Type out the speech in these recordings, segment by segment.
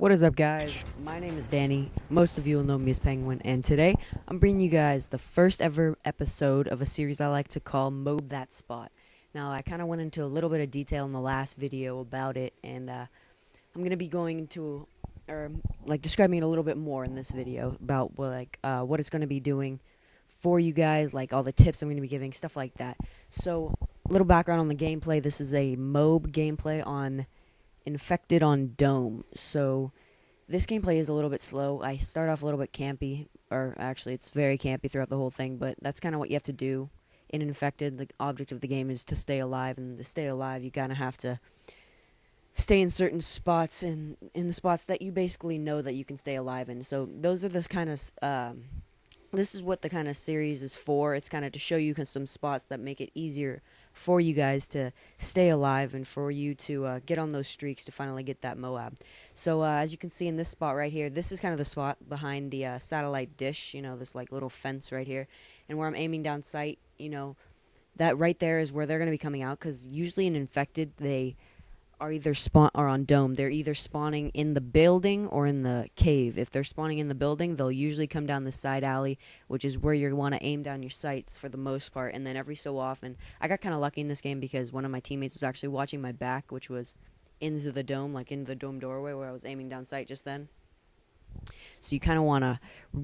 What is up, guys? My name is Danny. Most of you will know me as Penguin, and today I'm bringing you guys the first ever episode of a series I like to call MOAB That Spot. Now, I kind of went into a little bit of detail in the last video about it, and I'm going to be going into, or describing it a little bit more in this video about what it's going to be doing for you guys, like all the tips I'm going to be giving, stuff like that. So, a little background on the gameplay. This is a MOAB gameplay on Infected on Dome. So this gameplay is a little bit slow. I start off a little bit campy, or actually it's very campy throughout the whole thing, but that's kind of what you have to do in Infected. The object of the game is to stay alive, and to stay alive you kind of have to stay in certain spots, in the spots that you basically know that you can stay alive in. So those are the kind of this is what the kind of series is for. It's kind of to show you some spots that make it easier for you guys to stay alive and for you to get on those streaks to finally get that MOAB. So as you can see in this spot right here, this is kind of the spot behind the satellite dish, this like little fence right here. And where I'm aiming down sight, that right there is where they're going to be coming out, because usually in Infected they are either on Dome. They're either spawning in the building or in the cave. If they're spawning in the building, they'll usually come down the side alley, which is where you want to aim down your sights for the most part. And then every so often, I got kind of lucky in this game because one of my teammates was actually watching my back, which was into the dome, like into the dome doorway where I was aiming down sight just then. So you kind of want to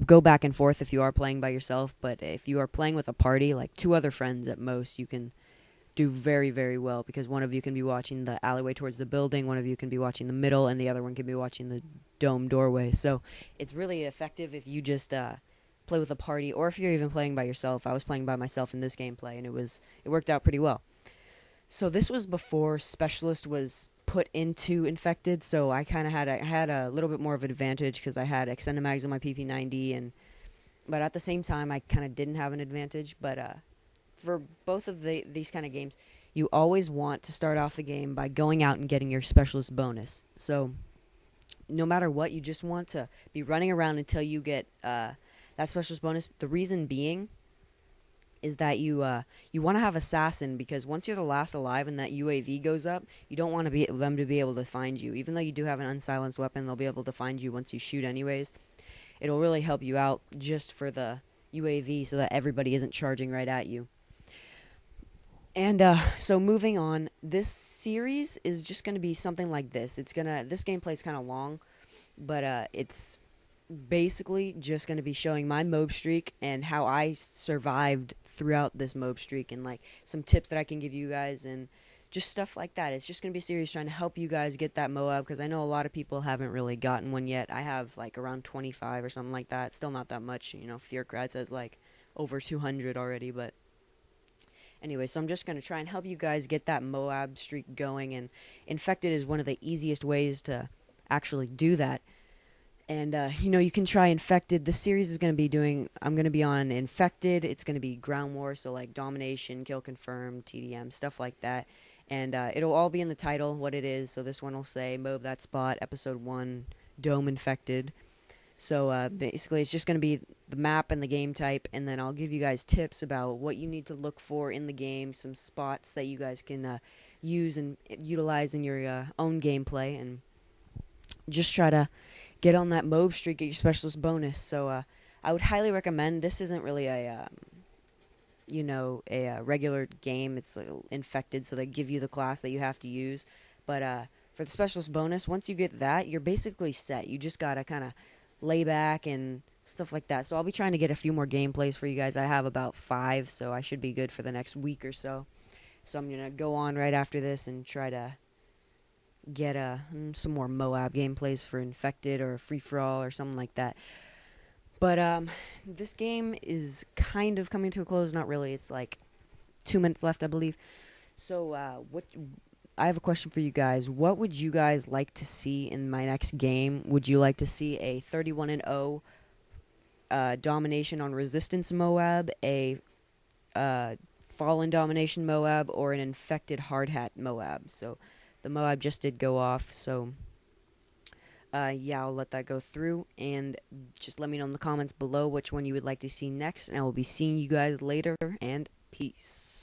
go back and forth if you are playing by yourself, but if you are playing with a party, like 2 other friends at most, you can do very, very well, because one of you can be watching the alleyway towards the building, one of you can be watching the middle, and the other one can be watching the dome doorway. So it's really effective if you just play with a party, or if you're even playing by yourself. I was playing by myself in this gameplay, and it worked out pretty well. So this was before Specialist was put into Infected, so I kind of had a little bit more of an advantage because I had extended mags on my PP90, but at the same time I kind of didn't have an advantage. But for both of these kind of games, you always want to start off the game by going out and getting your Specialist bonus. So no matter what, you just want to be running around until you get that Specialist bonus. The reason being is that you want to have Assassin, because once you're the last alive and that UAV goes up, you don't want them to be able to find you. Even though you do have an unsilenced weapon, they'll be able to find you once you shoot anyways. It'll really help you out just for the UAV so that everybody isn't charging right at you. And so moving on, this series is just going to be something like this. This gameplay is kind of long, but it's basically just going to be showing my MOAB streak and how I survived throughout this MOAB streak, and like some tips that I can give you guys and just stuff like that. It's just going to be a series trying to help you guys get that MOAB, because I know a lot of people haven't really gotten one yet. I have like around 25 or something like that. Still not that much, Fearcrad says like over 200 already, but anyway, so I'm just going to try and help you guys get that MOAB streak going, and Infected is one of the easiest ways to actually do that. And, you can try Infected. This series is going to be I'm going to be on Infected. It's going to be Ground War, so like Domination, Kill Confirm, TDM, stuff like that. And it'll all be in the title, what it is. So this one will say MOAB That Spot, Episode 1, Dome Infected. So basically it's just going to be the map and the game type, and then I'll give you guys tips about what you need to look for in the game, some spots that you guys can use and utilize in your own gameplay, and just try to get on that MOAB streak, get your Specialist bonus. So I would highly recommend. This isn't really a regular game. It's Infected, so they give you the class that you have to use. But for the Specialist bonus, once you get that, you're basically set. You just gotta kind of lay back and stuff like that. So I'll be trying to get a few more gameplays for you guys. I have about 5, so I should be good for the next week or so. So I'm gonna go on right after this and try to get some more MOAB gameplays for Infected or Free For All or something like that. But this game is kind of coming to a close. Not really. It's like 2 minutes left, I believe. So I have a question for you guys. What would you guys like to see in my next game? Would you like to see a 31-0 domination on Resistance MOAB, a Fallen Domination MOAB, or an Infected Hard Hat MOAB? So the MOAB just did go off, so yeah, I'll let that go through, and just let me know in the comments below which one you would like to see next, and I will be seeing you guys later, and peace.